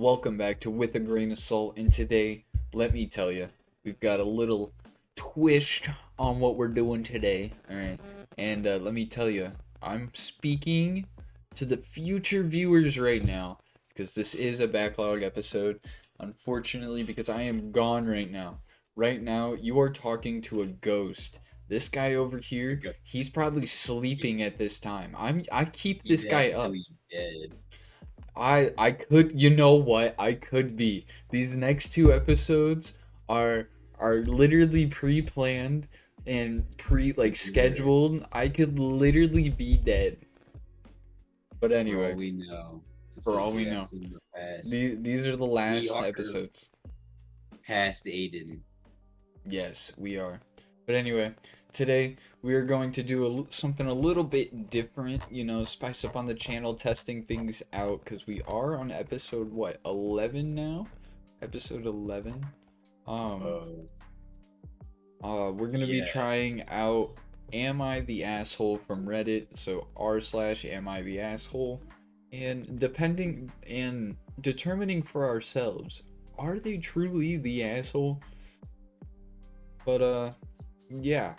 Welcome back to With a Grain of Salt, and today, let me tell you, we've got a little twist on what we're doing today, alright? And let me tell you, I'm speaking to the future viewers right now, because this is a backlog episode, unfortunately, because I am gone right now. Right now, you are talking to a ghost. This guy over here, he's probably sleeping at this time. I keep this guy up. Actually dead. I could, you know what? I could be. These next two episodes are literally pre-planned and scheduled. I could literally be dead. But For anyway, all we know, this for all is we know, yes in the past. these are the We last are episodes. past Aiden. Yes, we are. But anyway, today we are going to do something a little bit different, spice up on the channel, testing things out, because we are on episode, what, 11 now? Episode 11. Oh, We're going to be yes. trying out Am I the Asshole from Reddit, so r/AmItheAsshole, and determining for ourselves, are they truly the asshole? But, yeah.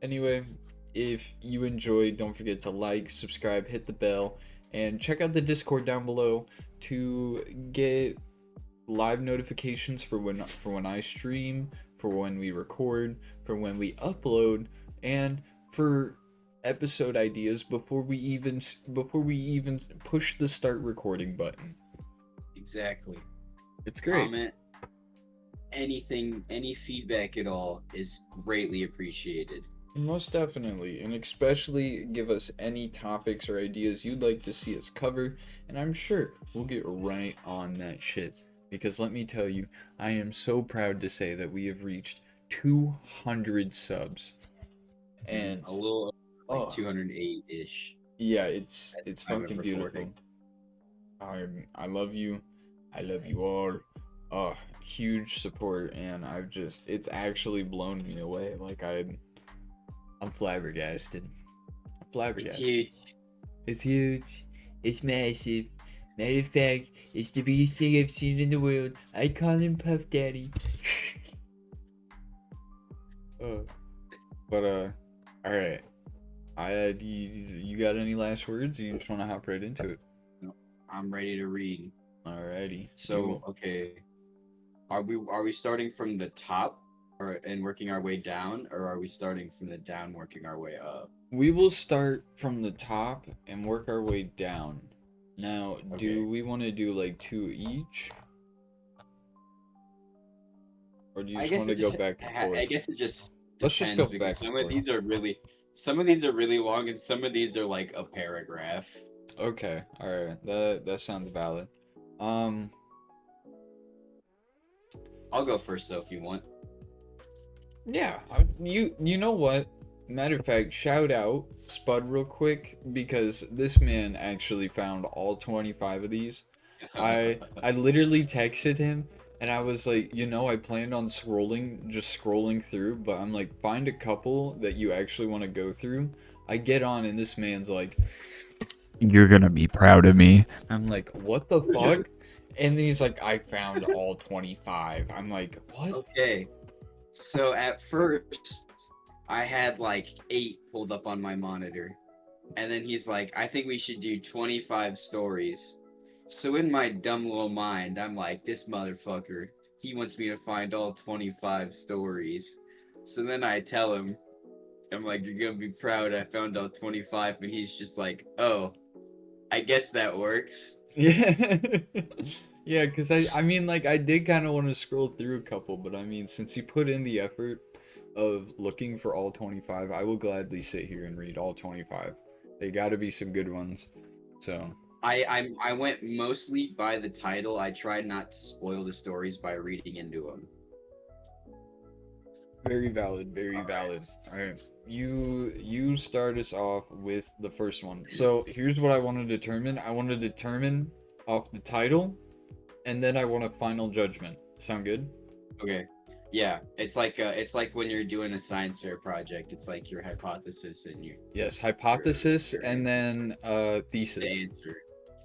Anyway, if you enjoyed, don't forget to like, subscribe, hit the bell, and check out the Discord down below to get live notifications for when I stream, for when we record, for when we upload, and for episode ideas before we even push the start recording button. Exactly. It's great. Comment anything, any feedback at all is greatly appreciated. Most definitely, and especially give us any topics or ideas you'd like to see us cover, and I'm sure we'll get right on that shit. Because let me tell you, I am so proud to say that we have reached 200 subs. And a little like oh 208-ish. yeah, it's At the time of fucking beautiful. recording. I love you. I love you all. Huge support, and it's actually blown me away. I'm flabbergasted. I'm flabbergasted. It's huge. It's huge. It's massive. Matter of fact, it's the biggest thing I've seen in the world. I call him Puff Daddy. Alright. You got any last words? Or you just want to hop right into it? No, I'm ready to read. Alrighty. So, okay. Are we starting from the top and working our way down, or are we starting from the down working our way up? We will start from the top and work our way down. Now, do we want to do like two each? Or do you just want to go back and forth? I guess it just Let's just go depends because back and some of forth. these are really long and some of these are like a paragraph. Okay, alright. That sounds valid. I'll go first though if you want. Yeah, you know what? Matter of fact, shout out Spud real quick, because this man actually found all 25 of these. I literally texted him and I was like, I planned on just scrolling through, but I'm like, find a couple that you actually want to go through. I get on and this man's like, you're gonna be proud of me. I'm like, what the fuck? And then he's like, I found all 25. I'm like, what? Okay. So at first I had like 8 pulled up on my monitor. And then he's like, I think we should do 25 stories. So in my dumb little mind, I'm like, this motherfucker, he wants me to find all 25 stories. So then I tell him, I'm like, you're gonna be proud I found all 25. And he's just like, oh, I guess that works. Yeah. Yeah, because I mean, like, I did kind of want to scroll through a couple, but I mean, since you put in the effort of looking for all 25, I will gladly sit here and read all 25. They got to be some good ones. So I went mostly by the title. I tried not to spoil the stories by reading into them. very valid, very valid. All right, you start us off with the first one. So here's what I want to determine. I want to determine off the title, and then I want a final judgment. Sound good? Okay. Yeah, it's like when you're doing a science fair project. It's like your hypothesis and Yes, hypothesis your and answer. then The thesis. answer.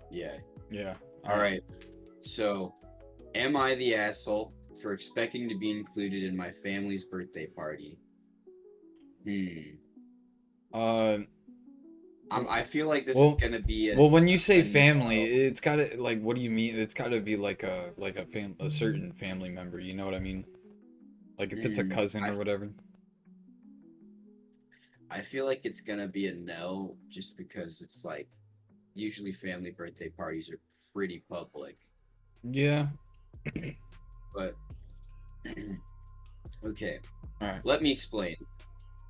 Yeah. Yeah. All right. So, am I the asshole for expecting to be included in my family's birthday party? Hmm. Uh, I feel like this is well, gonna be well, when you say a family, no. it's gotta like, what do you mean? It's gotta be like a certain family member. You know what I mean? Like if it's a Hmm. cousin or whatever. I feel like it's gonna be a no, just because it's like usually family birthday parties are pretty public. Yeah. But okay, All right. let me explain.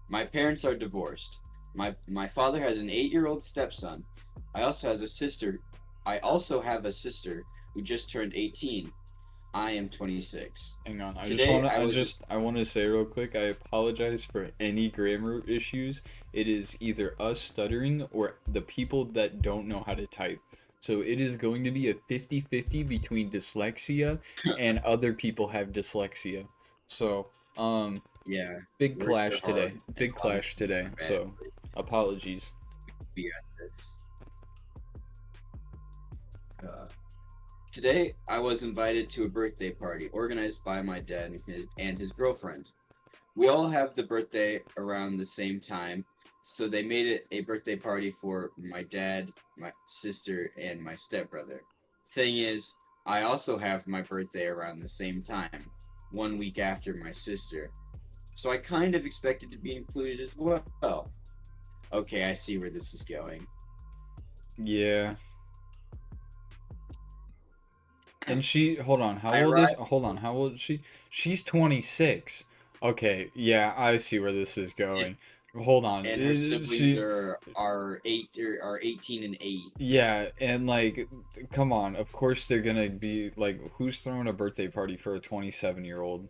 My parents are divorced. My father has an 8-year-old stepson. I also has a sister. I also have a sister who just turned 18. I am 26. Hang on. Today I was I want to say real quick, I apologize for any grammar issues. It is either us stuttering or the people that don't know how to type. So it is going to be a 50-50 between dyslexia and other people have dyslexia. So, yeah, big words are clash today. hard and Big clash punctuation today. are bad So, words. apologies. We got this. Uh, Today I was invited to a birthday party organized by my dad and his girlfriend. We all have the birthday around the same time, so they made it a birthday party for my dad, my sister, and my stepbrother. Thing is, I also have my birthday around the same time, 1 week after my sister, so I kind of expected to be included as well. Okay, I see where this is going. Yeah. And she, hold on, how I old is, arrived, hold on, how old is she? She's 26. Okay, yeah, I see where this is going. Hold on. and her siblings She, are 18 and 8. yeah, and like, come on, of course they're gonna be, like, who's throwing a birthday party for a 27-year-old?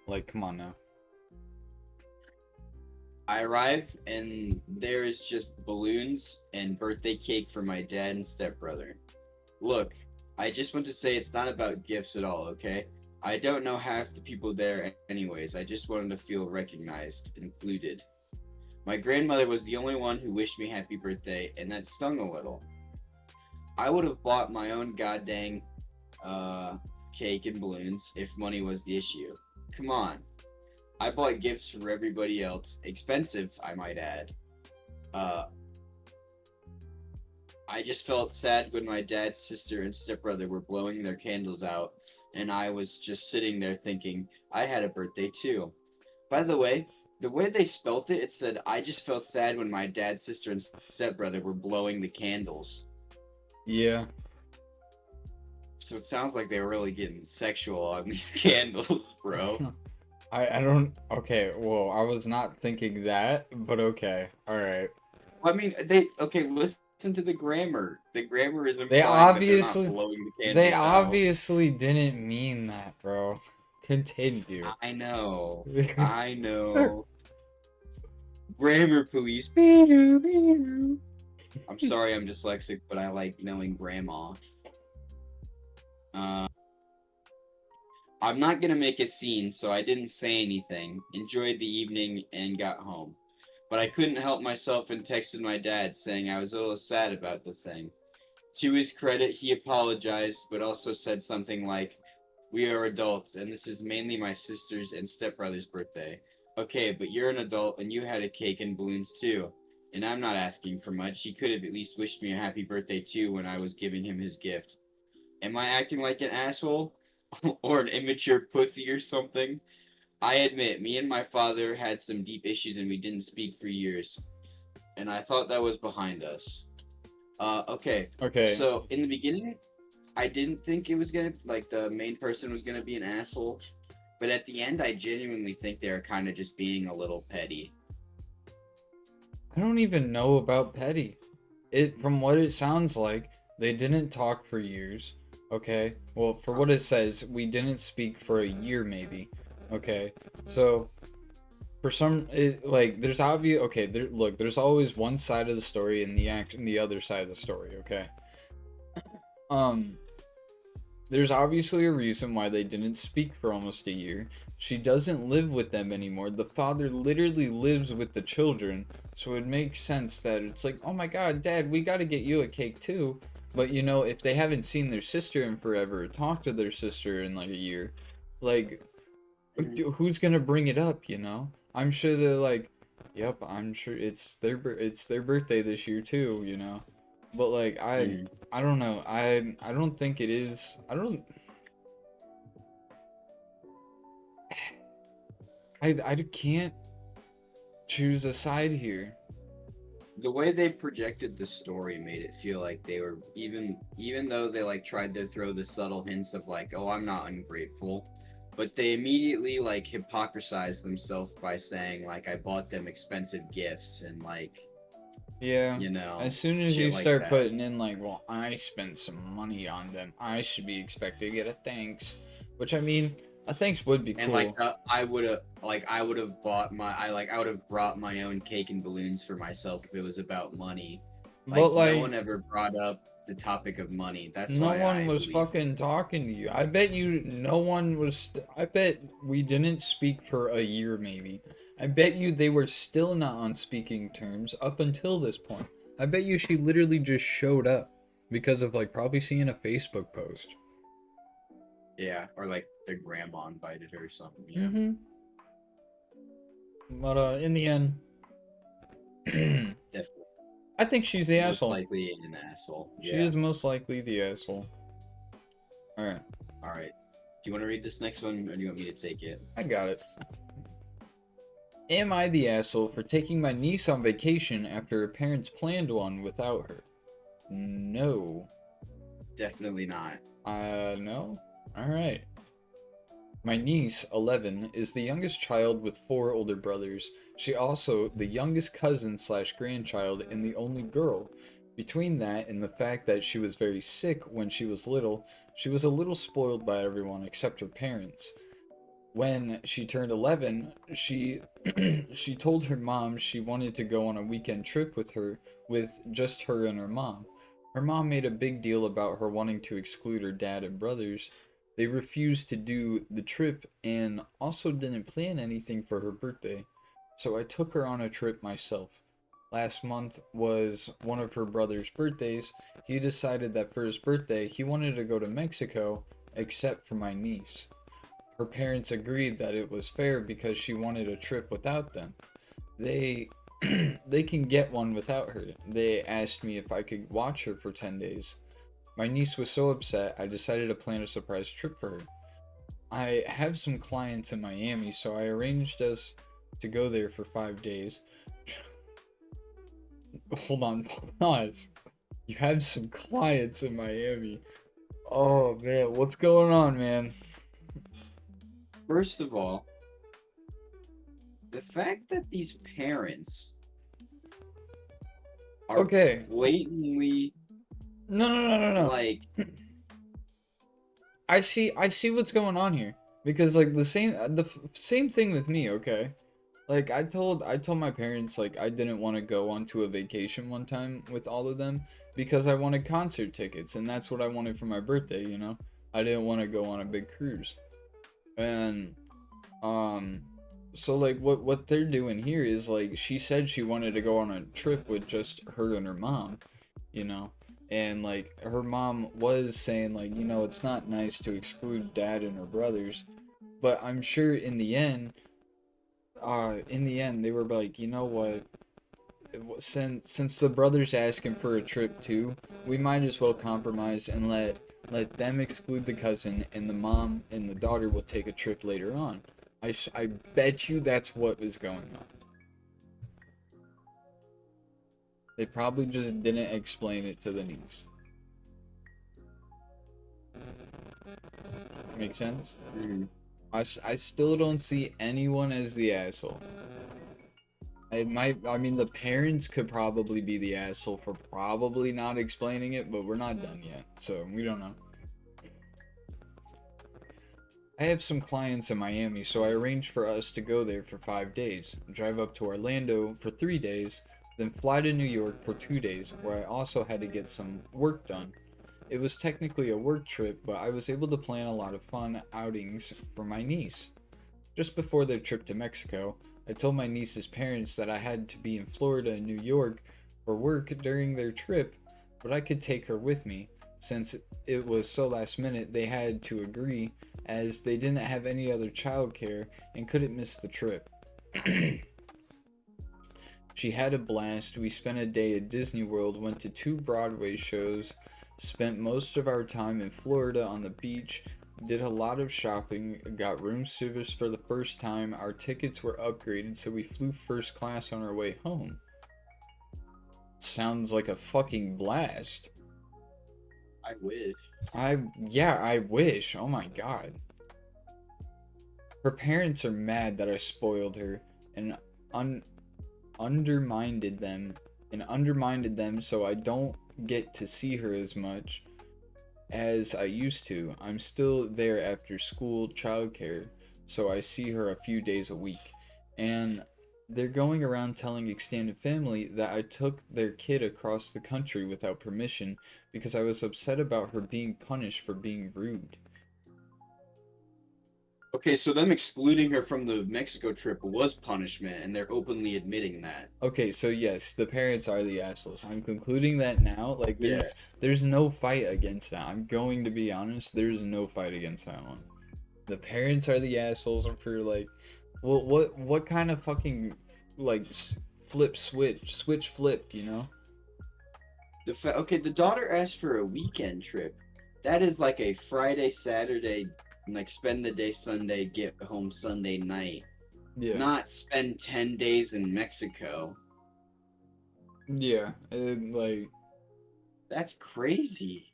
Like, come on now. I arrive and there is just balloons and birthday cake for my dad and stepbrother. Look, I just want to say it's not about gifts at all, okay? I don't know half the people there anyways. I just wanted to feel recognized, included. My grandmother was the only one who wished me happy birthday, and that stung a little. I would have bought my own goddamn uh, cake and balloons if money was the issue. Come on. I bought gifts for everybody else, expensive, I might add. Uh, I just felt sad when my dad's sister and stepbrother were blowing their candles out, and I was just sitting there thinking, I had a birthday too. By the way they spelt it, it said, I just felt sad when my dad's sister and stepbrother were blowing the candles. Yeah. So it sounds like they were really getting sexual on these candles, bro. I don't, okay, well, I was not thinking that, but okay, alright. I mean, okay, listen to the grammar. The grammar is They implying that they're not obviously, blowing the they candles out. obviously didn't mean that, bro. Continue. I know. I know. Grammar police. I'm sorry I'm dyslexic, but I like knowing grandma. Uh, I'm not gonna make a scene, so I didn't say anything, enjoyed the evening, and got home. But I couldn't help myself and texted my dad saying I was a little sad about the thing. To his credit, he apologized, but also said something like, we are adults, and this is mainly my sister's and stepbrother's birthday. Okay, but you're an adult, and you had a cake and balloons too. And I'm not asking for much. He could have at least wished me a happy birthday too when I was giving him his gift. Am I acting like an asshole? Or an immature pussy or something? I admit, me and my father had some deep issues and we didn't speak for years. And I thought that was behind us. Okay. Okay, So in the beginning, I didn't think it was gonna like the main person was gonna be an asshole, but at the end, I genuinely think they're kind of just being a little petty. I don't even know about petty. It, from what it sounds like, they didn't talk for years. Okay, well, for what it says, we didn't speak for a year, maybe. Okay, so for some, like, there's obvious. Okay, there. Look, there's always one side of the story and the other side of the story. Okay. Um, there's obviously a reason why they didn't speak for almost a year. She doesn't live with them anymore. The father literally lives with the children, so it makes sense that it's like, oh my god, dad, we gotta get you a cake too. But you know, if they haven't seen their sister in forever, or talked to their sister in like a year, like who's gonna bring it up? You know, I'm sure they're like, "Yep, I'm sure it's their birthday this year too." You know, but like Mhm. I don't know. I don't think it is. I can't choose a side here. The way they projected the story made it feel like they were even though they like tried to throw the subtle hints of like, oh, I'm not ungrateful, but they immediately like hypocrisized themselves by saying like I bought them expensive gifts and like, Yeah. you know, As soon as shit you like start that. putting in like, well, I spent some money on them, I should be expected to get a thanks. Which I mean, a thanks would be And like cool. I would have bought my I would have brought my own cake and balloons for myself if it was about money. But Like no one like ever brought up the topic of money. That's no why one I was believe. fucking talking to you. I bet you no one was. I bet we didn't speak for a year, maybe. I bet you they were still not on speaking terms up until this point. I bet you she literally just showed up because of like probably seeing a Facebook post. Yeah, or like their grandma invited her or something, you know. Mm-hmm. But in the end, I Definitely. think she's the Most asshole. likely an asshole. She Yeah. is most likely the asshole. All right, All right. Do you want to read this next one, or do you want me to take it? I got it. Am I the asshole for taking my niece on vacation after her parents planned one without her? No. Definitely not. No? Alright. My niece, 11, is the youngest child with four older brothers. She also the youngest cousin slash grandchild and the only girl. Between that and the fact that she was very sick when she was little, she was a little spoiled by everyone except her parents. When she turned 11, she told her mom she wanted to go on a weekend trip with just her and her mom. Her mom made a big deal about her wanting to exclude her dad and brothers. They refused to do the trip and also didn't plan anything for her birthday. So I took her on a trip myself. Last month was one of her brother's birthdays. He decided that for his birthday he wanted to go to Mexico except for my niece. Her parents agreed that it was fair because she wanted a trip without them. They they can get one without her. They asked me if I could watch her for 10 days. My niece was so upset, I decided to plan a surprise trip for her. I have some clients in Miami, so I arranged us to go there for 5 days. Hold on, pause. You have some clients in Miami. Oh man, what's going on, man? First of all, the fact that these parents are Okay. blatantly No, no, no, no, no. like, I see what's going on here because like same thing with me, okay? Like I told my parents like I didn't want to go onto a vacation one time with all of them because I wanted concert tickets and that's what I wanted for my birthday, you know? I didn't want to go on a big cruise. And um so like what they're doing here is like she said she wanted to go on a trip with just her and her mom, you know, and like her mom was saying like, you know, it's not nice to exclude dad and her brothers, but I'm sure in the end they were like, you know what, since the brothers asking for a trip too, we might as well compromise and let them exclude the cousin and the mom and the daughter will take a trip later on. I bet you that's what was going on. They probably just didn't explain it to the niece. Make sense? mm, I still don't see anyone as the asshole. I mean, the parents could probably be the asshole for probably not explaining it, but we're not done yet, so we don't know. I have some clients in Miami, so I arranged for us to go there for 5 days, drive up to Orlando for 3 days, then fly to New York for 2 days, where I also had to get some work done. It was technically a work trip, but I was able to plan a lot of fun outings for my niece. Just before their trip to Mexico, I told my niece's parents that I had to be in Florida and New York for work during their trip. but I could take her with me. Since it was so last minute, they had to agree, as they didn't have any other childcare and couldn't miss the trip. She had a blast. We spent a day at Disney World, went to 2 Broadway shows, spent most of our time in Florida on the beach, did a lot of shopping, got room service for the first time. Our tickets were upgraded, so we flew first class on our way home. Sounds like a fucking blast. I wish. I wish. Oh my god. Her parents are mad that I spoiled her and undermined them so I don't get to see her as much as I used to. I'm still there after school childcare, so I see her a few days a week. And they're going around telling extended family that I took their kid across the country without permission because I was upset about her being punished for being rude. Okay, so them excluding her from the Mexico trip was punishment, and they're openly admitting that. Okay, so yes, the parents are the assholes. I'm concluding that now. Like Yeah. there's no fight against that. I'm going to be honest, there's no fight against that one. The parents are the assholes and for like well, what kind of fucking like switch flipped, you know? Okay, the daughter asked for a weekend trip. That is like a Friday, Saturday, like spend the day Sunday, get home Sunday night. Yeah. Not spend 10 days in Mexico. Yeah, like That's crazy.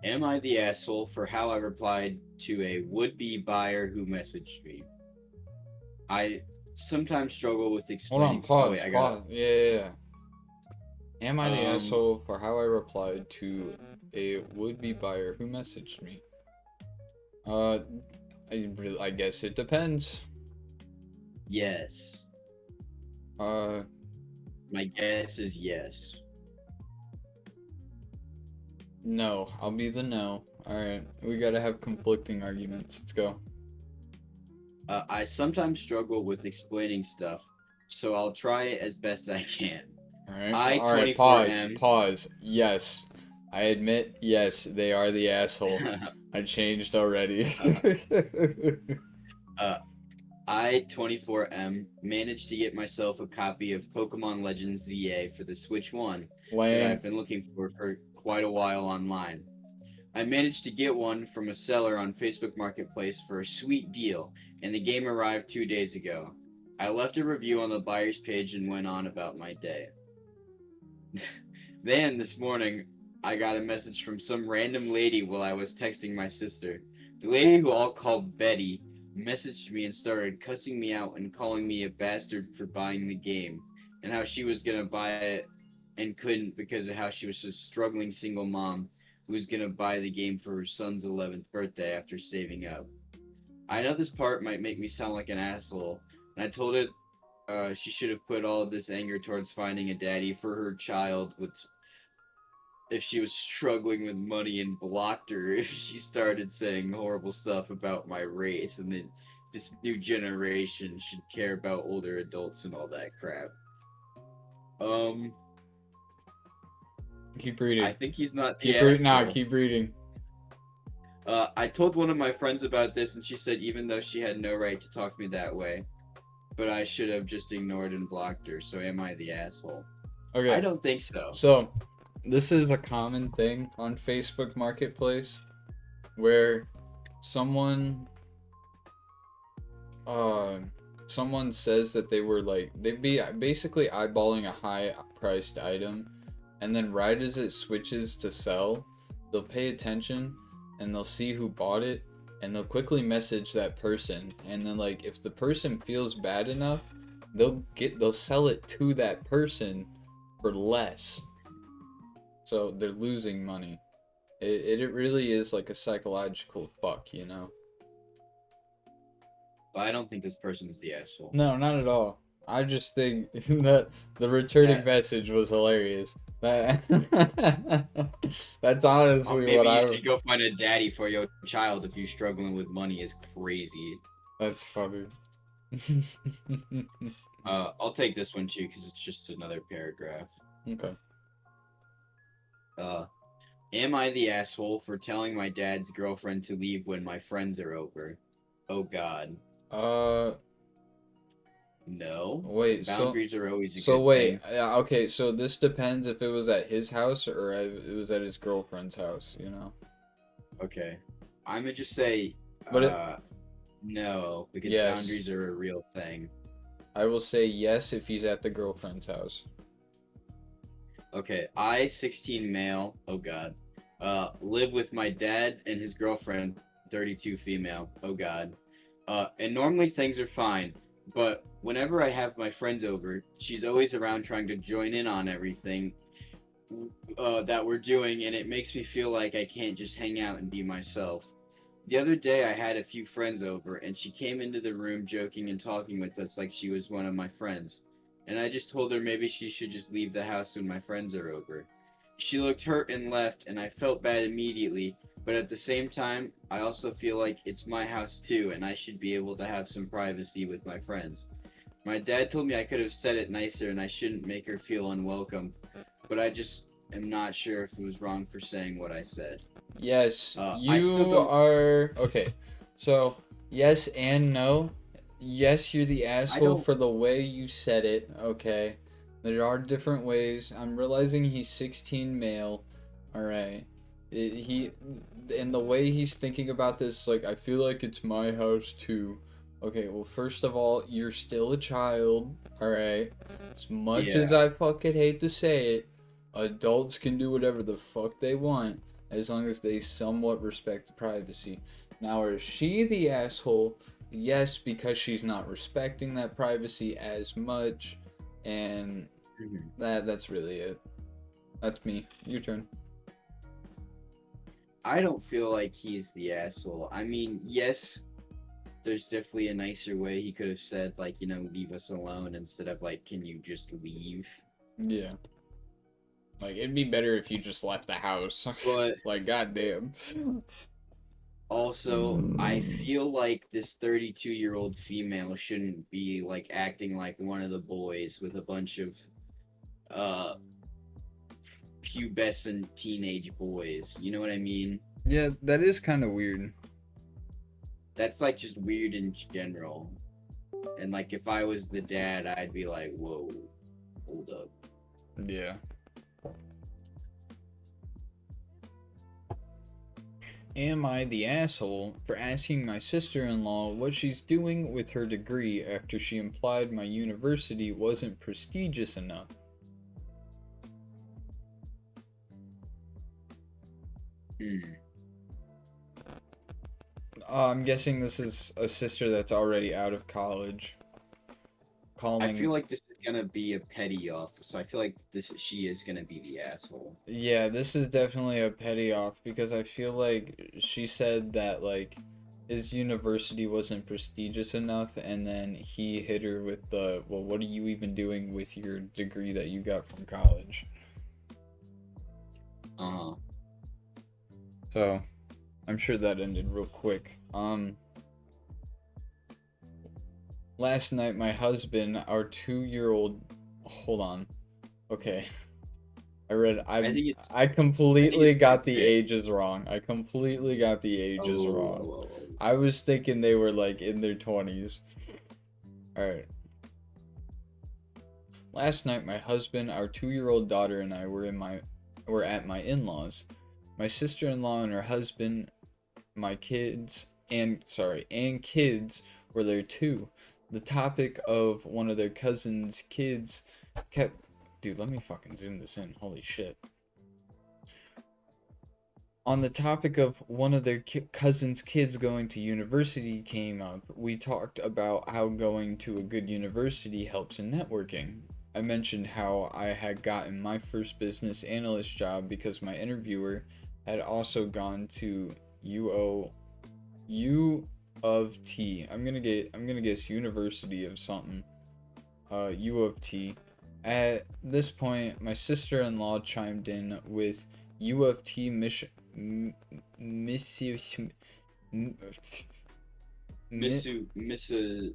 Am I the asshole for how I replied to a would-be buyer who messaged me? I sometimes struggle with hold explaining. on, pause, Wait, I pause. got. Yeah. Am I the Um, asshole for how I replied to a would-be buyer who messaged me? I guess it depends. yes. Uh, My guess is yes. no. I'll be the no. Alright, we gotta have conflicting arguments. Let's go. I sometimes struggle with explaining stuff, so I'll try as best I can. Alright, pause. Yes. I admit, yes, they are the asshole. I changed already. I-24M managed to get myself a copy of Pokemon Legends ZA for the Switch 1 that Lame. I've been looking for quite a while online. I managed to get one from a seller on Facebook Marketplace for a sweet deal, and the game arrived 2 days ago. I left a review on the buyer's page and went on about my day. Then, this morning, I got a message from some random lady while I was texting my sister. The lady who I'll call Betty messaged me and started cussing me out and calling me a bastard for buying the game, and how she was gonna buy it and couldn't because of how she was a struggling single mom who was gonna buy the game for her son's 11th birthday after saving up. I know this part might make me sound like an asshole, and I told her she should have put all of this anger towards finding a daddy for her child with if she was struggling with money and blocked her if she started saying horrible stuff about my race and then this new generation should care about older adults and all that crap. Keep reading. I think he's not the Keep reading. asshole. Nah, keep reading. I told one of my friends about this and she said even though she had no right to talk to me that way, but I should have just ignored and blocked her, so am I the asshole? Okay. I don't think so. So, this is a common thing on Facebook Marketplace where someone says that they'd be basically eyeballing a high priced item, and then right as it switches to sell, they'll pay attention and they'll see who bought it and they'll quickly message that person, and then like if the person feels bad enough, they'll sell it to that person for less. So they're losing money. It really is like a psychological fuck, you know? But I don't think this person's the asshole. No, not at all. I just think that the returning message was hilarious. That's honestly Maybe what you should go find a daddy for your child if you're struggling with money is crazy. That's funny. I'll take this one too because it's just another paragraph. Okay. Uh, am I the asshole for telling my dad's girlfriend to leave when my friends are over? Oh God, Uh, no. wait. Boundaries are always a So good wait. thing. Yeah. Okay. So this depends if it was at his house or it was at his girlfriend's house. You know. Okay, I'm gonna just say, But it. no, because Yes. boundaries are a real thing. I will say yes if he's at the girlfriend's house. Okay, I, 16 male, oh God, live with my dad and his girlfriend, 32 female, oh God. And normally things are fine, but whenever I have my friends over, she's always around trying to join in on everything that we're doing, and it makes me feel like I can't just hang out and be myself. The other day, I had a few friends over, and she came into the room joking and talking with us like she was one of my friends. And I just told her maybe she should just leave the house when my friends are over. She looked hurt and left, and I felt bad immediately, but at the same time, I also feel like it's my house too, and I should be able to have some privacy with my friends. My dad told me I could have said it nicer and I shouldn't make her feel unwelcome, but I just am not sure if it was wrong for saying what I said. Yes, I still you don't. are okay. So, yes and no. Yes, you're the I asshole don't. for the way you said it. Okay. There are different ways. I'm realizing he's 16 male. All right. He and the way he's thinking about this, like I feel like it's my house too. Okay, well, first of all, you're still a child. All right. As much as Yeah. I fucking hate to say it, adults can do whatever the fuck they want as long as they somewhat respect privacy. Now, is she the asshole? Yes, because she's not respecting that privacy as much, and Mhm. that's really it. That's me. Your turn. I don't feel like he's the asshole. I mean, yes, there's definitely a nicer way he could have said, like, leave us alone instead of, like, can you just leave? Yeah. Like it'd be better if you just left the house. But Like goddamn. also, I feel like this 32-year-old female shouldn't be, like, acting like one of the boys with a bunch of, uh, pubescent teenage boys. You know what I mean? Yeah, that is kind of weird. That's, like, just weird in general. And, like, if I was the dad, I'd be like, whoa, hold up. Yeah. Am I the asshole for asking my sister-in-law what she's doing with her degree after she implied my university wasn't prestigious enough? Hmm. I'm guessing this is a sister that's already out of college. I feel Calling. like this is gonna be a petty off, so I feel like she is gonna be the asshole. Yeah, this is definitely a petty off because I feel like she said that like his university wasn't prestigious enough and then he hit her with the, well, what are you even doing with your degree that you got from college? Uh-huh. So, I'm sure that ended real quick. Last night my husband, our 2-year old, hold on. Okay. I read I think it's I I think completely it's got the okay. ages wrong. I completely got the Oh, ages oh, wrong. oh, oh. I was thinking they were like in their 20s. All right. Last night my husband, our 2-year-old daughter and I were at my in-laws. My sister-in-law and her husband, my kids and kids were there too. The topic of one of their cousins' kids kept dude, let me fucking zoom this in. Holy shit. On the topic of one of their cousin's kids going to university came up, we talked about how going to a good university helps in networking. I mentioned how I had gotten my first business analyst job because my interviewer had also gone to U of T. I'm gonna guess University of something. U of T. At this point, my sister-in-law chimed in with U of T mission. Missu. Missu Missu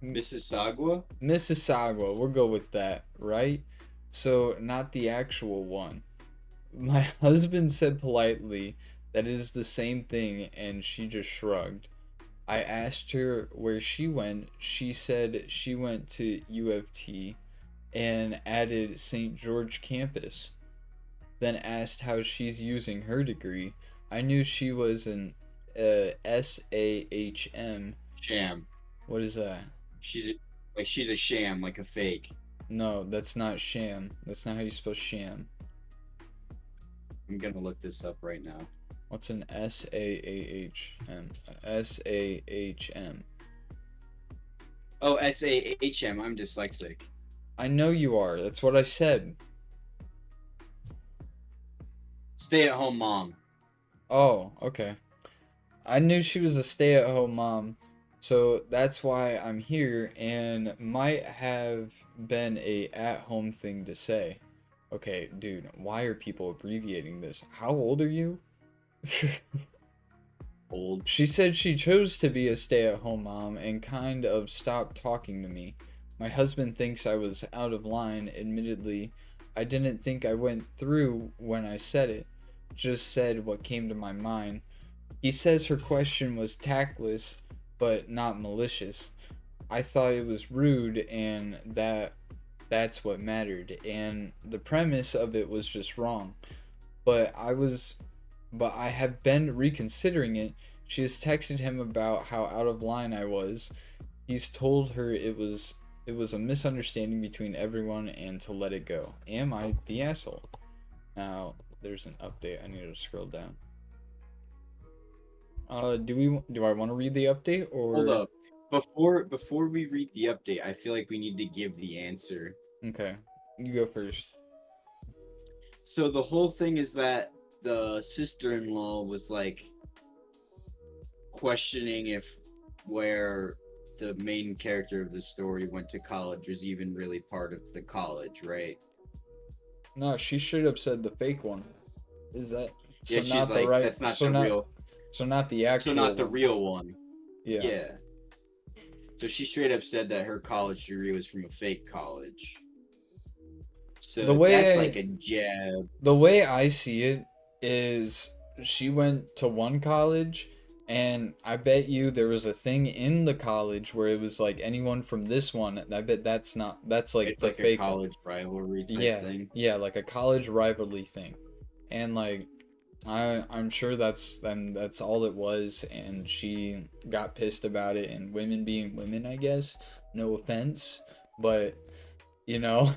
Mississauga? Mississauga, we'll go with that, right? So, not the actual one. My husband said politely that it is the same thing, and she just shrugged. I asked her where she went. She said she went to U of T and added St. George campus. Then asked how she's using her degree. I knew she was an SAHM. Sham. What is that? She's a sham, like a fake. No, that's not sham. That's not how you spell sham. I'm gonna look this up right now. What's an SAAHM? SAHM. Oh, SAHM. I'm dyslexic. I know you are. That's what I said. Stay-at-home mom. Oh, okay. I knew she was a stay-at-home mom, so that's why I'm here, and might have been a at-home thing to say. Okay, dude, why are people abbreviating this? How old are you? Old. She said she chose to be a stay-at-home mom and kind of stopped talking to me. My husband thinks I was out of line. Admittedly, I didn't think I went through when I said it. Just said what came to my mind. He says her question was tactless, but not malicious. I thought it was rude, and that's what mattered. And the premise of it was just wrong. But I have been reconsidering it. She has texted him about how out of line I was. He's told her it was a misunderstanding between everyone and to let it go. Am I the asshole? Now there's an update. I need to scroll down. Do I want to read the update or Hold up. Before we read the update, I feel like we need to give the answer. Okay, you go first. So the whole thing is that the sister-in-law was like questioning if where the main character of the story went to college was even really part of the college, right? No, she straight up said the fake one. Is that so? Yeah, she's Not the like, right. that's not So the not. real, So not the so actual not the one. real one. Yeah. Yeah. So she straight up said that her college degree was from a fake college. The So that's like way a jab. the way I see it is she went to one college, and I bet you there was a thing in the college where it was like anyone from this one. I bet that's like It's the like a fake one. college rivalry type Yeah, thing. yeah, like a college rivalry thing, and like I'm sure that's all it was, and she got pissed about it, and women being women, I guess. No offense, but you know.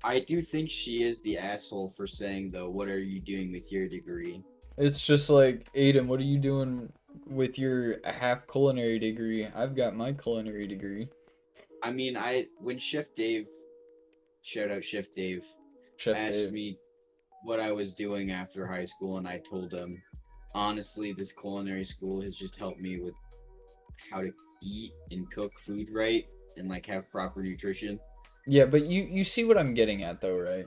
I do think she is the asshole for saying though, what are you doing with your degree? It's just like, Aiden, what are you doing with your half culinary degree? I've got my culinary degree. I mean, I when Chef Dave, shout out Chef Dave, Chef asked Dave. me what I was doing after high school, and I told him, honestly, this culinary school has just helped me with how to eat and cook food right and like have proper nutrition. Yeah, but you see what I'm getting at though, right?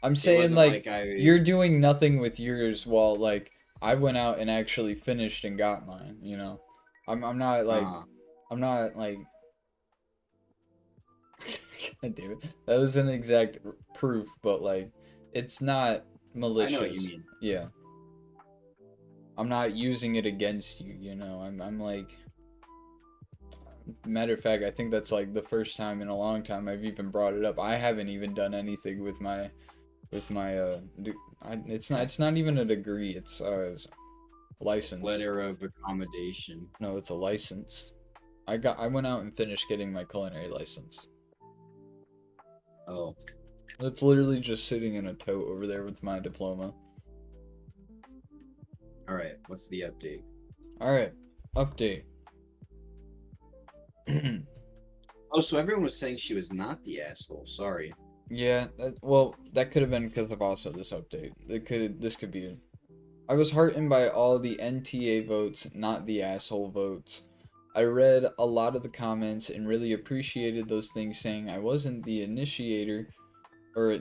I'm It saying wasn't like like I, you're doing nothing with yours while like I went out and actually finished and got mine, you know? I'm not like uh, I'm not like God damn it. That was an exact proof, but like it's not I know what you malicious. mean. Yeah. I'm not using it against you, you know. I'm like matter of fact, I think that's like the first time in a long time I've even brought it up. I haven't even done anything with my it's not even a degree. It's a license. Letter of accommodation. No, it's a license. I went out and finished getting my culinary license. Oh, It's literally just sitting in a tote over there with my diploma. all right. What's the update? All right, update. Oh, so everyone was saying she was not the asshole. Sorry. Yeah, well, that could have been because of also this update. This could be. I was heartened by all the NTA votes, not the asshole votes. I read a lot of the comments and really appreciated those things saying I wasn't the initiator, or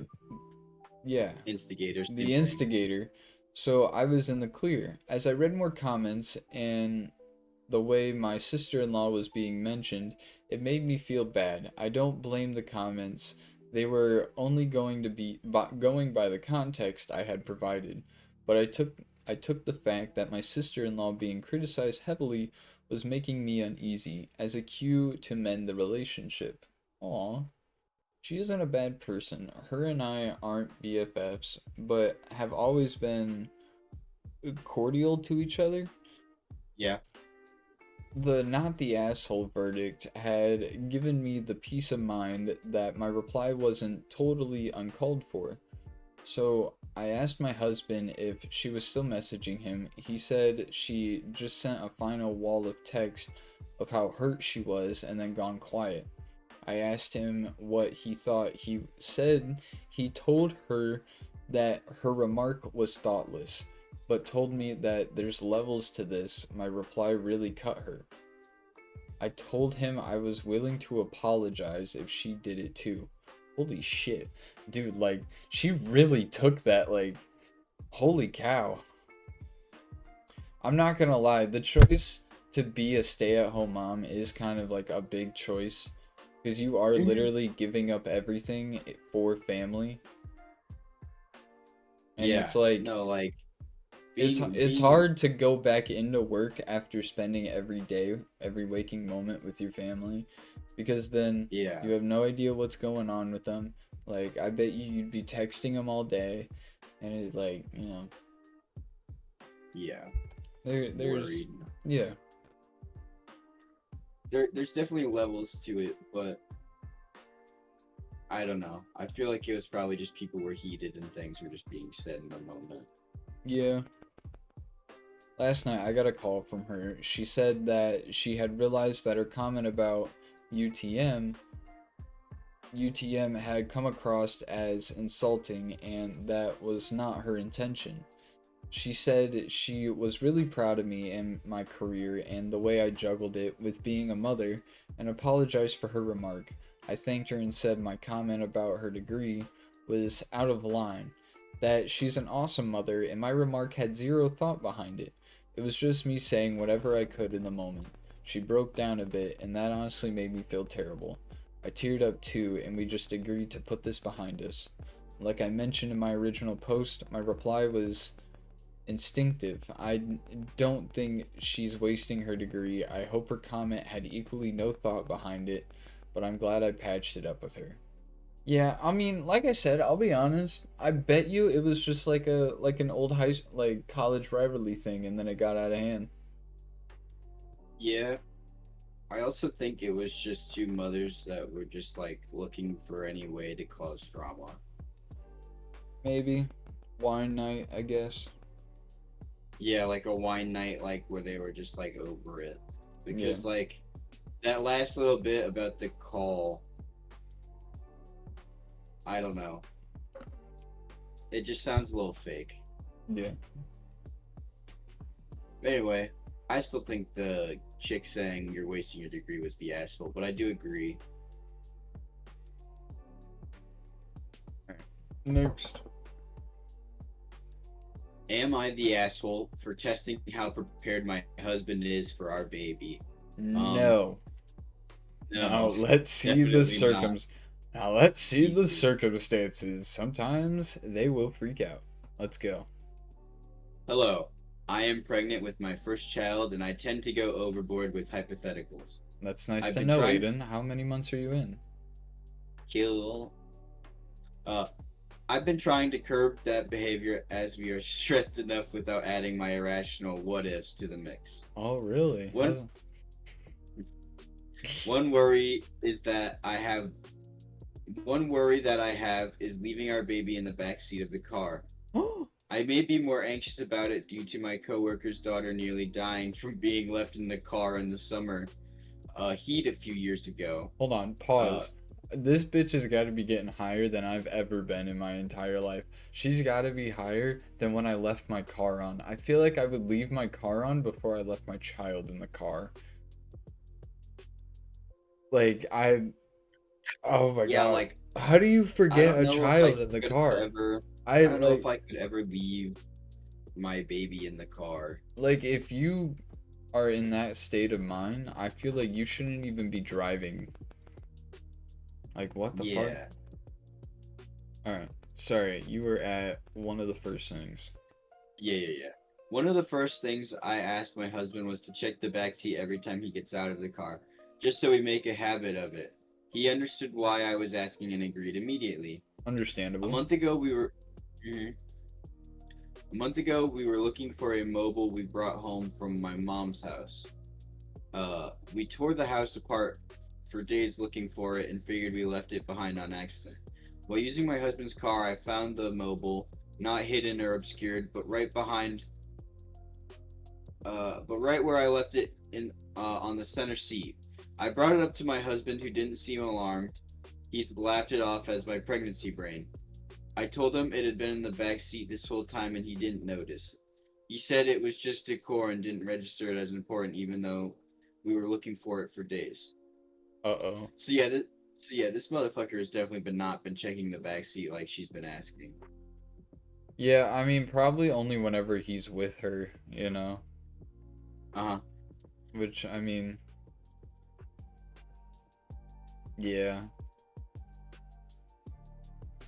yeah, Instigators. Same the thing. instigator. So I was in the clear. As I read more comments and the way my sister-in-law was being mentioned, it made me feel bad. I don't blame the comments. They were only going by the context I had provided, but I took the fact that my sister-in-law being criticized heavily was making me uneasy as a cue to mend the relationship. Aw, she isn't a bad person. Her and I aren't BFFs, but have always been cordial to each other. Yeah. The not the asshole verdict had given me the peace of mind that my reply wasn't totally uncalled for. So I asked my husband if she was still messaging him. He said she just sent a final wall of text of how hurt she was and then gone quiet. I asked him what he thought. He said he told her that her remark was thoughtless, but told me that there's levels to this. My reply really cut her. I told him I was willing to apologize if she did it too. Holy shit. Dude, like, she really took that, like, holy cow. I'm not gonna lie, the choice to be a stay-at-home mom is kind of like a big choice. Because you are literally giving up everything for family. And Yeah. it's like, No, like it's hard to go back into work after spending every day, every waking moment with your family, because then Yeah. you have no idea what's going on with them. Like, I bet you'd be texting them all day, and it's like, Yeah. there's Worried. yeah. There's definitely levels to it, but I don't know. I feel like it was probably just people were heated and things were just being said in the moment. Yeah. Last night I got a call from her. She said that she had realized that her comment about UTM UTM had come across as insulting and that was not her intention. She said she was really proud of me and my career and the way I juggled it with being a mother and apologized for her remark. I thanked her and said my comment about her degree was out of line, that she's an awesome mother and my remark had zero thought behind it. It was just me saying whatever I could in the moment. She broke down a bit and that honestly made me feel terrible. I teared up too and we just agreed to put this behind us. Like I mentioned in my original post, my reply was instinctive. I don't think she's wasting her degree. I hope her comment had equally no thought behind it, but I'm glad I patched it up with her. Yeah, I mean, like I said, I'll be honest. I bet you it was just like an old college rivalry thing, and then it got out of hand. Yeah. I also think it was just two mothers that were just like looking for any way to cause drama. Maybe wine night, I guess. Yeah, like a wine night, like where they were just like over it. Yeah, Because like that last little bit about the call, I don't know. It just sounds a little fake. yeah. But anyway, I still think the chick saying you're wasting your degree was the asshole, but I do agree. Next. Am I the asshole for testing how prepared my husband is for our baby? No. Now No, let's see the definitely not. Now let's see the Easy. circumstances. Sometimes they will freak out. Let's go. Hello, I am pregnant with my first child and I tend to go overboard with hypotheticals. That's nice I've to been know, trying Aiden. How many months are you in? kill uh I've been trying to curb that behavior as we are stressed enough without adding my irrational what ifs to the mix. Oh, really? One one worry is that I have one worry that I have is leaving our baby in the back seat of the car. I may be more anxious about it due to my coworker's daughter nearly dying from being left in the car in the summer heat a few years ago. Hold on, Uh, pause. This bitch has got to be getting higher than I've ever been in my entire life. She's got to be higher than when I left my car on. I feel like I would leave my car on before I left my child in the car. Like, oh my yeah, god. like How do you I forget don't a know if I child in the could car? ever. I I don't know if like I could ever leave my baby in the car. like if you are in that state of mind, I feel like you shouldn't even be driving. Like, what the fuck? Yeah. Alright. Sorry, you were at one of the first things. Yeah. One of the first things I asked my husband was to check the backseat every time he gets out of the car, just so we make a habit of it. He understood why I was asking and agreed immediately. A Understandable. month ago, we were. Mhm. A month ago, we were looking for a mobile we brought home from my mom's house. We tore the house apart for days looking for it and figured we left it behind on accident. While using my husband's car, I found the mobile, not hidden or obscured, but right where I left it in on the center seat. I brought it up to my husband, who didn't seem alarmed. He laughed it off as my pregnancy brain. I told him it had been in the back seat this whole time and he didn't notice. He said it was just decor and didn't register it as important, even though we were looking for it for days. Uh-oh. So yeah, this motherfucker has definitely been not been checking the back seat like she's been asking. Yeah, I mean, probably only whenever he's with her, you know? Uh huh. Which, I mean, yeah.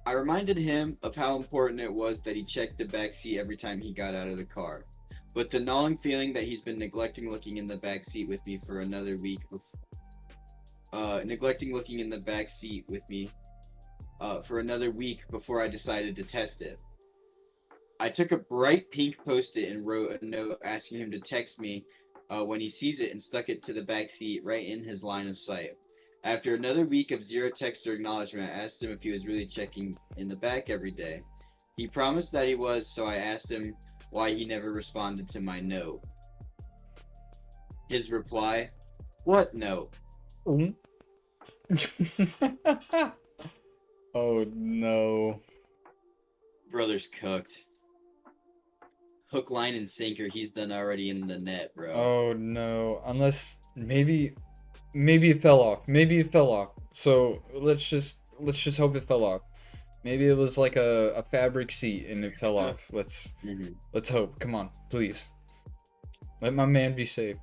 I reminded him of how important it was that he checked the back seat every time he got out of the car. But the gnawing feeling that he's been neglecting looking in the back seat with me for another week, neglecting looking in the back seat with me for another week before I decided to test it. I took a bright pink post-it and wrote a note asking him to text me when he sees it and stuck it to the back seat right in his line of sight. After another week of zero text or acknowledgement, I asked him if he was really checking in the back every day. He promised that he was, so I asked him why he never responded to my note. His reply, "What note?" Mm. Oh no. Brother's cooked. Hook, line, and sinker. He's done already in the net, bro. Oh no. Unless maybe it fell off. Maybe it fell off. So let's just hope it fell off. Maybe it was like a fabric seat and it fell off. Mhm. Let's hope. Come on, please. Let my man be safe.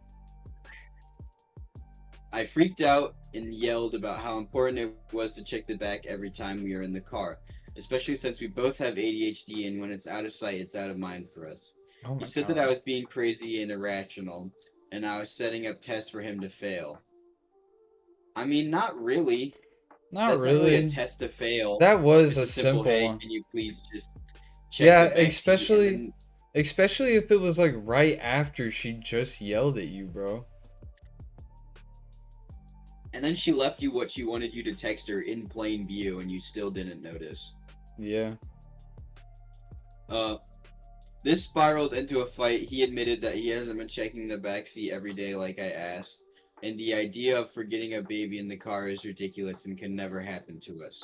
I freaked out and yelled about how important it was to check the back every time we are in the car, especially since we both have ADHD and when it's out of sight, it's out of mind for us. Oh He my said that I god. was being crazy and irrational, and I was setting up tests for him to fail. I mean, not really. Not That's not really a really. test to fail. That was It's a a simple, simple hey, one. can you please just check Yeah, the back seat? And especially then especially if it was like right after she just yelled at you, bro. she left you what she wanted you to text her in plain view, and you still didn't notice. Yeah. Uh, This spiraled into a fight. He admitted that he hasn't been checking the backseat every day like I asked, and the idea of forgetting a baby in the car is ridiculous and can never happen to us.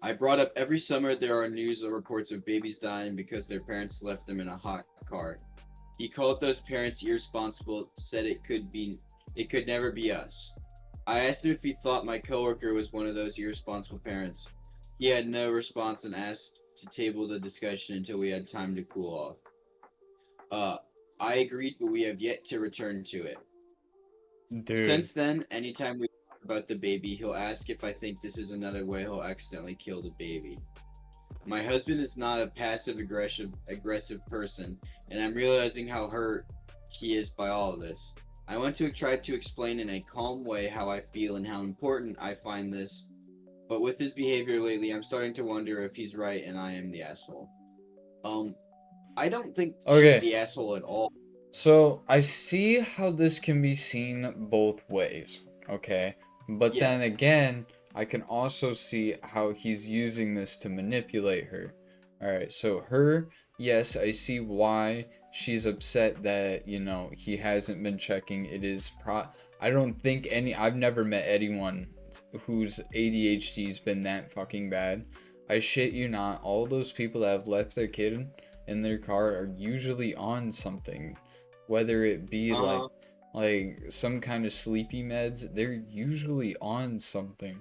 I brought up every summer there are news or reports of babies dying because their parents left them in a hot car. He called those parents irresponsible, said it could never be us. I asked him if he thought my coworker was one of those irresponsible parents. He had no response and asked to table the discussion until we had time to cool off. Uh, I agreed, but we have yet to return to it. Dude. Since then, anytime we talk about the baby, he'll ask if I think this is another way he'll accidentally kill the baby. My husband is not a passive aggressive person, and I'm realizing how hurt he is by all of this. I want to try to explain in a calm way how I feel and how important I find this, but with his behavior lately, I'm starting to wonder if he's right and I am the asshole. Um, I don't think she's Okay. the asshole at all. So I see how this can be seen both ways, okay? But Yeah. then again, I can also see how he's using this to manipulate her. Alright, so her, yes, I see why she's upset that, he hasn't been checking. I don't think I've never met anyone whose ADHD's been that fucking bad. I shit you not, all those people that have left their kid in their car are usually on something, whether it be Uh like huh. some kind of sleepy meds. They're usually on something.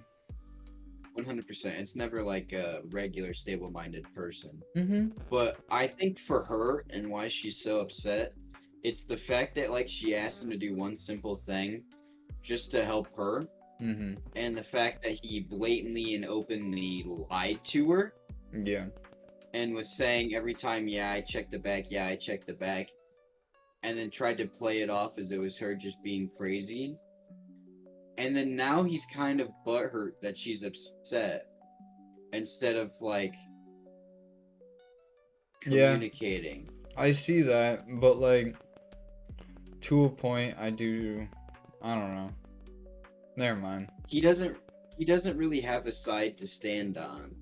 100%. It's never like a regular, stable-minded person. Mm-hmm. But I think for her and why she's so upset It's the fact that like she asked him to do one simple thing just to help her, Mm-hmm. and the fact that he blatantly and openly lied to her Yeah. and was saying every time, yeah, I checked the back, yeah, I checked the back, and then tried to play it off as it was her just being crazy. And then now he's kind of butthurt that she's upset instead of like Yeah, communicating. I see that, but like to a point, I do. I don't know. Never mind. He doesn't he doesn't really have a side to stand on.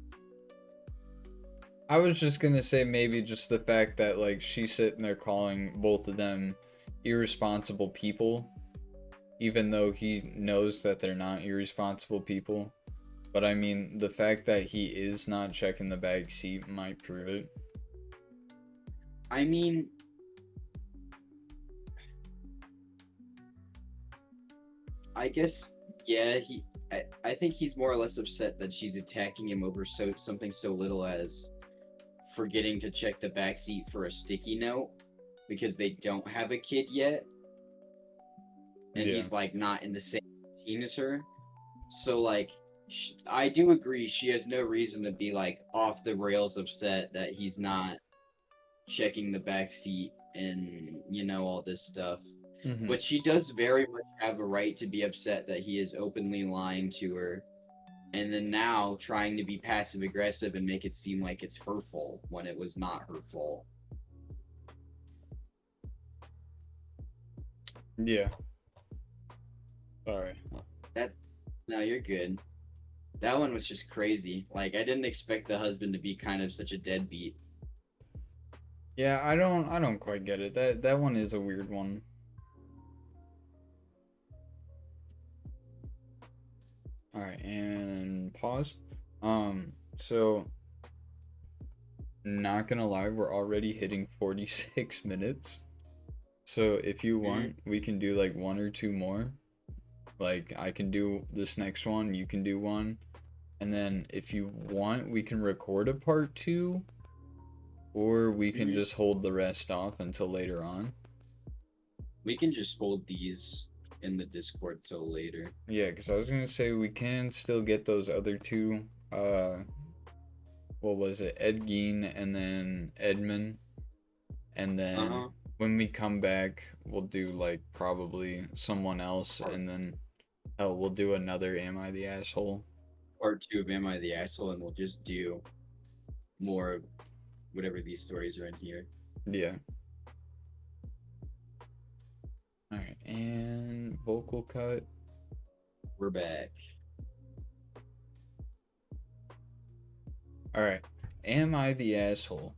I was just gonna say maybe just the fact that like she's sitting there calling both of them irresponsible people, even though he knows that they're not irresponsible people. But I mean, the fact that he is not checking the back seat might prove it. I mean, I guess yeah, I think he's more or less upset that she's attacking him over something so little as forgetting to check the back seat for a sticky note because they don't have a kid yet, and Yeah. he's like not in the same team as her. So like I do agree she has no reason to be like off the rails upset that he's not checking the back seat and all this stuff. Mm-hmm. But she does very much have a right to be upset that he is openly lying to her and then now trying to be passive aggressive and make it seem like it's her fault when it was not her fault. Yeah. Sorry. That no, you're good. That one was just crazy. Like I didn't expect the husband to be kind of such a deadbeat. Yeah, I don't quite get it. That one is a weird one. All right, and pause. So not gonna lie, we're already hitting 46 minutes. So if you Mm-hmm. want, we can do like one or two more. Like I can do this next one, you can do one. And then if you want, we can record a part two, or we can Mm-hmm. just hold the rest off until later on. We can just hold these in the Discord till later. Yeah, because I was gonna say we can still get those other two. What was it? Ed Gein and then Edmund. And Uh then huh. when we come back, we'll do like probably someone else, and then hell, we'll do another Am I the Asshole? Part two of Am I the Asshole, and we'll just do more of whatever these stories are in here. Yeah. Alright, and vocal cut. We're back. Alright. Am I the asshole?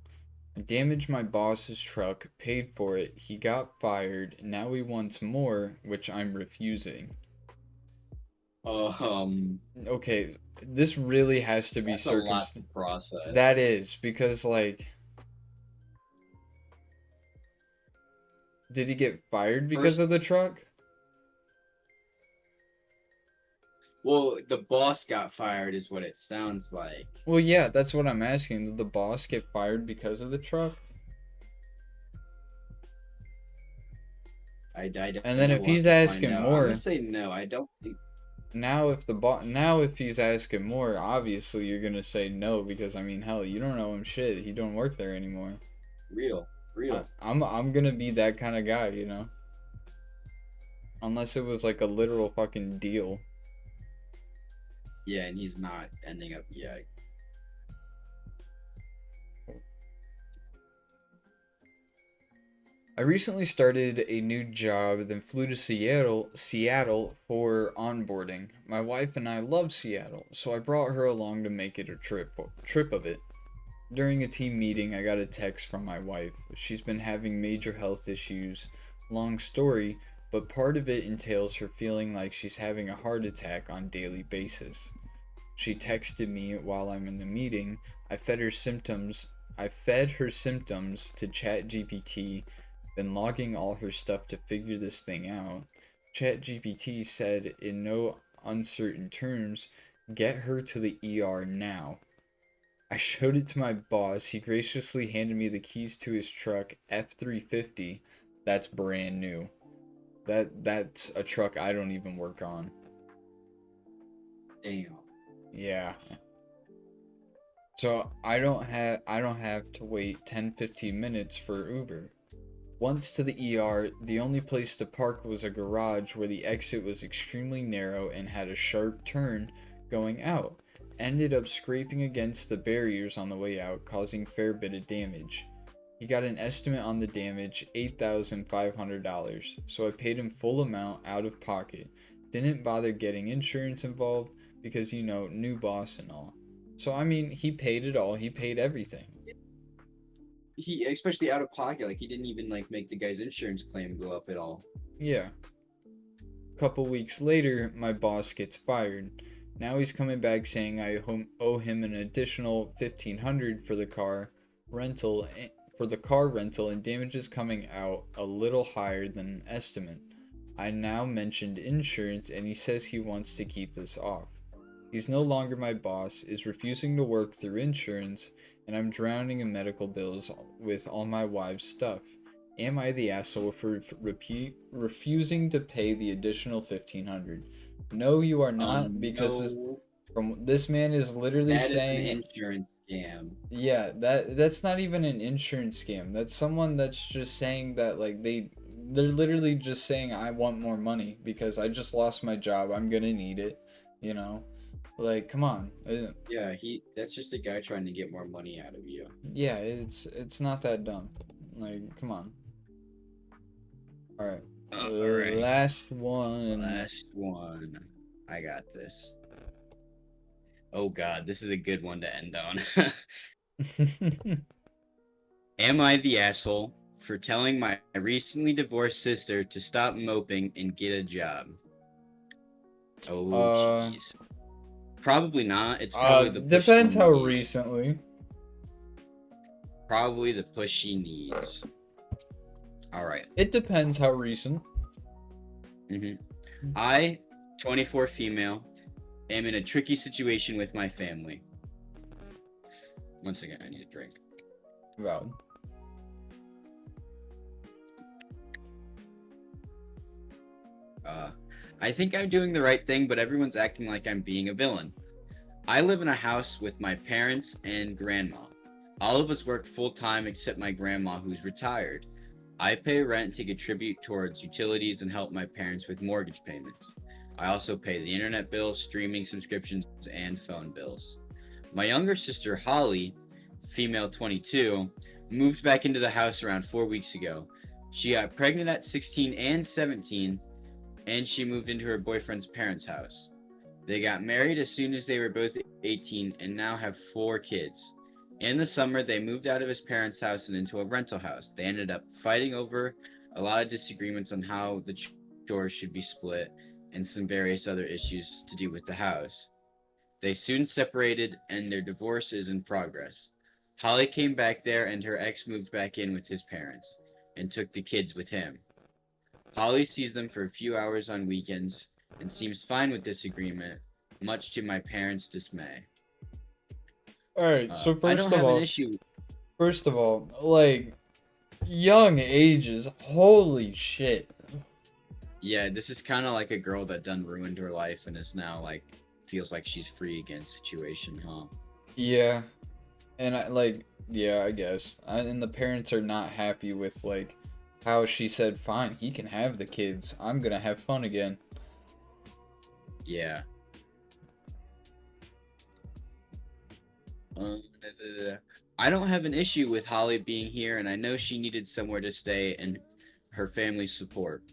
I damaged my boss's truck, paid for it, he got fired, now he wants more, which I'm refusing. Um, Okay, this really has to be that's a lot to circumstantial. That process. is, because like, did he get fired because First, of the truck? well, the boss got fired, is what it sounds like. Well, yeah, that's what I'm asking. Did the boss get fired because of the truck? I And then know if we'll have he's to find asking out. I'm gonna more, say no. I don't think now if he's asking more, obviously you're gonna say no because I mean, hell, you don't know him shit. He don't work there anymore. real, I, real. I'm gonna be that kind of guy, you know. Unless it was like a literal fucking deal. Yeah, and he's not ending up. Yeah, I recently started a new job, then flew to Seattle for onboarding. My wife and I love Seattle, so I brought her along to make it a trip of it. During a team meeting, I got a text from my wife. She's been having major health issues. Long story, but part of it entails her feeling like she's having a heart attack on daily basis. She texted me while I'm in the meeting. I fed her symptoms to ChatGPT, been logging all her stuff to figure this thing out. ChatGPT said in no uncertain terms, "Get her to the ER now." I showed it to my boss. He graciously handed me the keys to his truck, F350. That's brand new. That's a truck I don't even work on. Damn. Yeah. So I don't have to wait 10-15 minutes for Uber. Once to the ER, the only place to park was a garage where the exit was extremely narrow and had a sharp turn going out. Ended up scraping against the barriers on the way out, causing fair bit of damage. He got an estimate on the damage, $8,500, so I paid him full amount out of pocket. Didn't bother getting insurance involved because, new boss and all. So, I mean, he paid it all, he paid everything. He, especially out of pocket, like he didn't even like make the guy's insurance claim go up at all. Yeah. Couple weeks later, my boss gets fired. Now he's coming back saying I owe him an additional $1,500 for the car rental and damages coming out a little higher than an estimate. I now mentioned insurance and he says he wants to keep this off. He's no longer my boss, is refusing to work through insurance, and I'm drowning in medical bills with all my wife's stuff. Am I the asshole for refusing to pay the additional $1,500? No, you are not, because No, this man is literally that is an saying, insurance scam. yeah, that's not even an insurance scam. That's someone that's just saying that like they're literally just saying I want more money because I just lost my job. I'm gonna need it, you know. Like, come on. Yeah, that's just a guy trying to get more money out of you. Yeah, it's not that dumb. Like, come on. All right. All right. Last one. Last one. I got this. Oh God, this is a good one to end on. Am I the asshole for telling my recently divorced sister to stop moping and get a job? Oh jeez. Probably not. It's probably the push she Depends how needs. recently. Probably the push she needs. All right. It depends how recent. I, 24 female, am in a tricky situation with my family. One second, I need a drink. Valid. I think I'm doing the right thing, but everyone's acting like I'm being a villain. I live in a house with my parents and grandma. All of us work full time except my grandma, who's retired. I pay rent to contribute towards utilities and help my parents with mortgage payments. I also pay the internet bills, streaming subscriptions, and phone bills. My younger sister, Holly, female 22, moved back into the house around 4 weeks ago. She got pregnant at 16 and 17, and she moved into her boyfriend's parents' house. They got married as soon as they were both 18 and now have 4 kids. In the summer, they moved out of his parents' house and into a rental house. They ended up fighting over a lot of disagreements on how the chores should be split and some various other issues to do with the house. They soon separated and their divorce is in progress. Holly came back there and her ex moved back in with his parents and took the kids with him. Holly sees them for a few hours on weekends and seems fine with this agreement, much to my parents' dismay. All right. So I don't have an issue. first of all, like young ages. Holy shit. Yeah, this is kind of like a girl that done ruined her life and is now like feels like she's free again situation, huh? Yeah. And yeah, I guess. And the parents are not happy with like how she said, "Fine, he can have the kids. I'm gonna have fun again." Yeah. I don't have an issue with Holly being here, and I know she needed somewhere to stay and her family's support.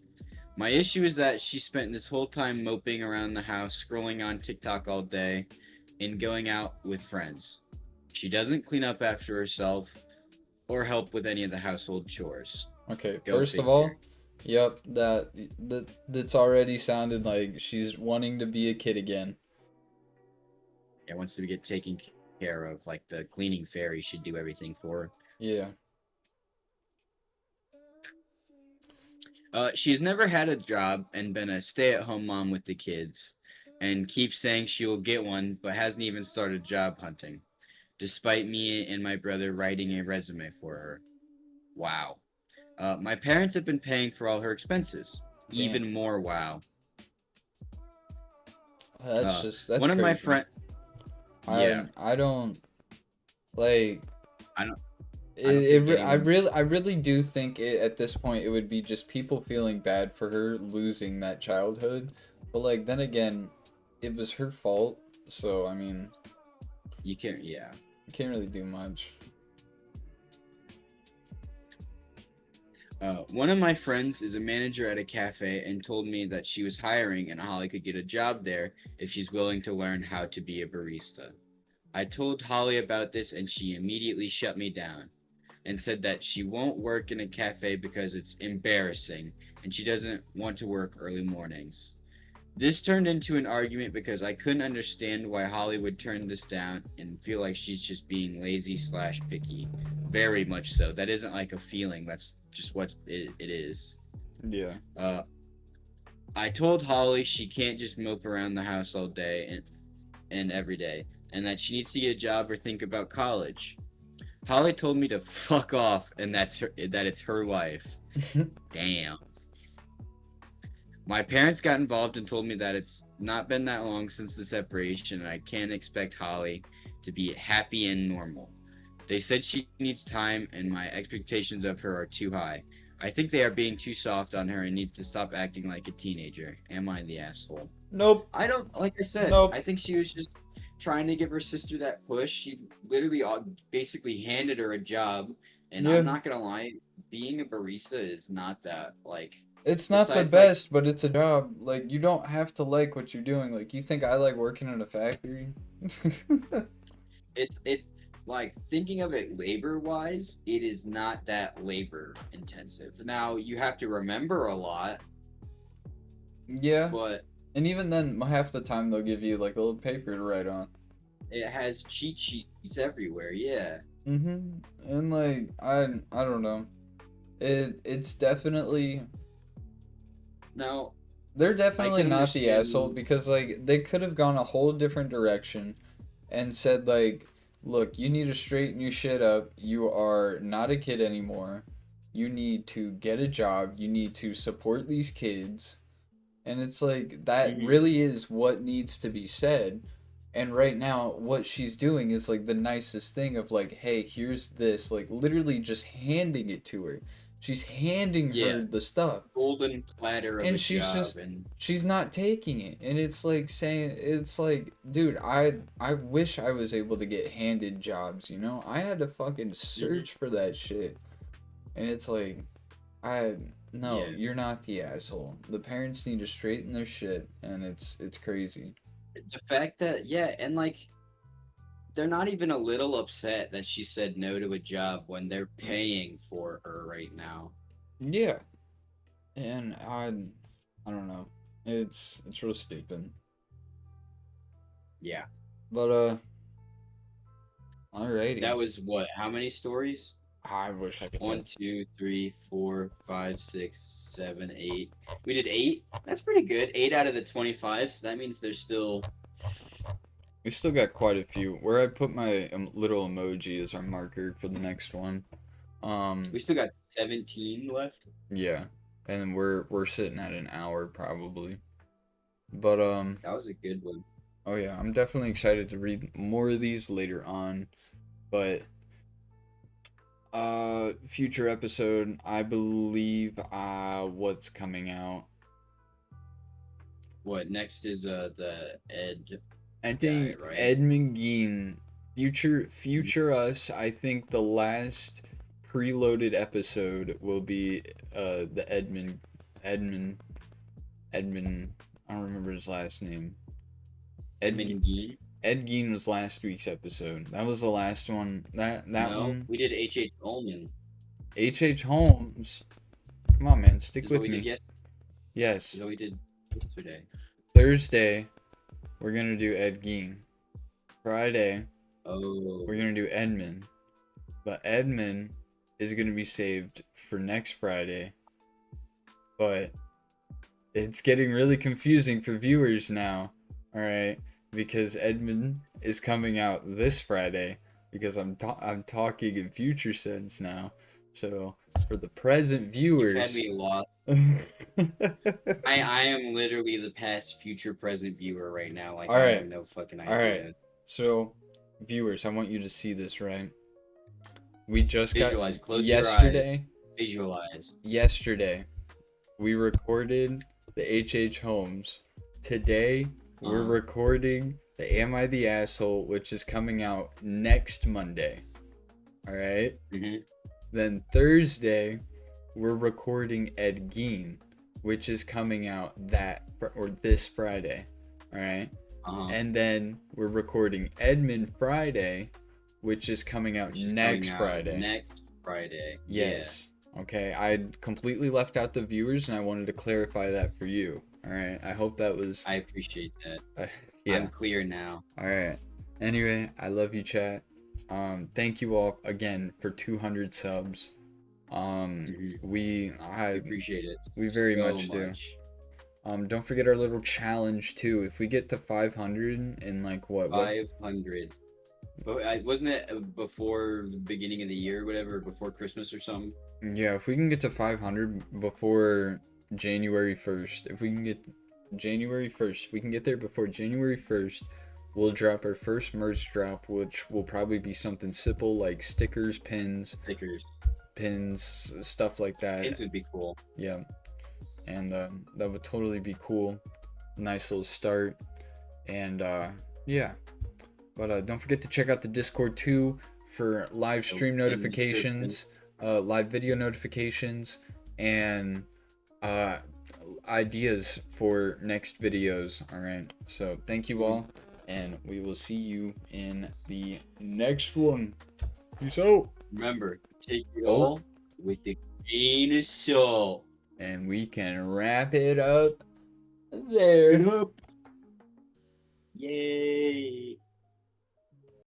My issue is that she spent this whole time moping around the house, scrolling on TikTok all day, and going out with friends. She doesn't clean up after herself or help with any of the household chores. Okay, Go first of figure. all, yep, that's already sounded like she's wanting to be a kid again. Yeah, wants to get taken care of, like the cleaning fairy should do everything for her. Yeah. She's never had a job and been a stay-at-home mom with the kids, and keeps saying she will get one, but hasn't even started job hunting, despite me and my brother writing a resume for her. Wow. My parents have been paying for all her expenses. Damn. Even more wow. That's One of my crazy. friend. Yeah, I don't like I don't. I don't think anyone. I really do think at this point it would be just people feeling bad for her losing that childhood. But like then again, it was her fault. So I mean, You can't. Yeah. you can't really do much. One of my friends is a manager at a cafe and told me that she was hiring and Holly could get a job there if she's willing to learn how to be a barista. I told Holly about this and she immediately shut me down and said that she won't work in a cafe because it's embarrassing and she doesn't want to work early mornings. This turned into an argument because I couldn't understand why Holly would turn this down and feel like she's just being lazy slash picky. Very much so. That isn't like a feeling, that's just what it is. Yeah. Uh, I told Holly she can't just mope around the house all day and every day, and that she needs to get a job or think about college. Holly told me to fuck off and that it's her life. Damn. My parents got involved and told me that it's not been that long since the separation and I can't expect Holly to be happy and normal. They said she needs time and my expectations of her are too high. I think they are being too soft on her and need to stop acting like a teenager. Am I the asshole? Nope. I don't, like I said, Nope. I think she was just trying to give her sister that push. She literally basically handed her a job. And Yeah. I'm not going to lie, being a barista is not that, like, It's not the besides, like, best, but it's a job. Like you don't have to like what you're doing. Like you think I like working in a factory? it like thinking of it labor wise, it is not that labor intensive. Now you have to remember a lot, Yeah. but And even then, half the time they'll give you like a little paper to write on. it has cheat sheets everywhere. Yeah. And like I don't know. It's definitely Now they're I definitely can not the asshole understand. because like they could have gone a whole different direction and said like, look, you need to straighten your shit up. You are not a kid anymore. You need to get a job. You need to support these kids. And it's like that Mhm. really is what needs to be said. And right now what she's doing is like the nicest thing of like, hey, here's this, like literally just handing it to her. She's handing Yeah, her the stuff. golden platter of And a job, she's not taking it. And it's like saying it's like, dude, I wish I was able to get handed jobs, you know? I had to fucking Mhm. search for that shit. And it's like I no, Yeah. you're not the asshole. The parents need to straighten their shit, and it's crazy. The fact that, yeah, and like they're not even a little upset that she said no to a job when they're paying for her right now. Yeah, and I don't know. It's real stupid. Yeah. But alrighty. That was what? How many stories? I wish I could tell. One, two, three, four, five, six, seven, eight. We did eight. That's pretty good. 8 out of the 25. So that means there's still. We still got quite a few. Where I put my little emoji as our marker for the next one. We still got 17 left. Yeah, and we're sitting at an hour probably. But That was a good one. oh yeah, I'm definitely excited to read more of these later on. But future episode, I believe what's coming out. What next is the Ed I guy, think right? Edmund Geen, future us. I think the last preloaded episode will be the Edmund Edmund. I don't remember his last name. Ed Mingine? Ed Gein was last week's episode. That was the last one. That No, one. we did H. Ullman. H. Holmes. Come on, man, stick Is what with we did me. yes. Is Yes. what we did yesterday. Thursday, we're gonna do Ed Gein. Friday, Oh. we're gonna do Edmund. But Edmund is gonna be saved for next Friday. But it's getting really confusing for viewers now. Alright? Because Edmund is coming out this Friday. Because I'm talking in future sense now. So for the present You've had viewers, me lost. I am literally the past, future, present viewer right now. Like all I right, have no fucking all right. idea. So viewers, I want you to see this, right? We just got Visualize. Close your eyes. yesterday. Visualize. Yesterday, we recorded the HH Homes. Today, we're recording the Am I the Asshole, which is coming out next Monday. All right. Mm-hmm. Then Thursday, we're recording Ed Gein, which is coming out this Friday. All right. And then we're recording Edmund Friday, which is coming out next Friday. Next Friday. Yes. Yeah. Okay. I completely left out the viewers, and I wanted to clarify that for you. All right. I hope that was. I appreciate that. Yeah. I'm clear now. All right. Anyway, I love you, chat. Thank you all again for 200 subs. I appreciate it. We very much do. Don't forget our little challenge too. If we get to 500 in like what? 500. But wasn't it before the beginning of the year, or whatever, before Christmas or something? Yeah, if we can get to 500 before January 1st, if we can get January 1st, if we can get there before January 1st, we'll drop our first merch drop, which will probably be something simple like stickers, pins, stuff like that. Pins would be cool. Yeah. And that would totally be cool. Nice little start. And yeah. But don't forget to check out the Discord too for live stream notifications, live video notifications, and ideas for next videos. All right. So thank you all, and we will see you in the next one. Peace out. Remember, take it all with the grain of salt. And we can wrap it up there. Yay.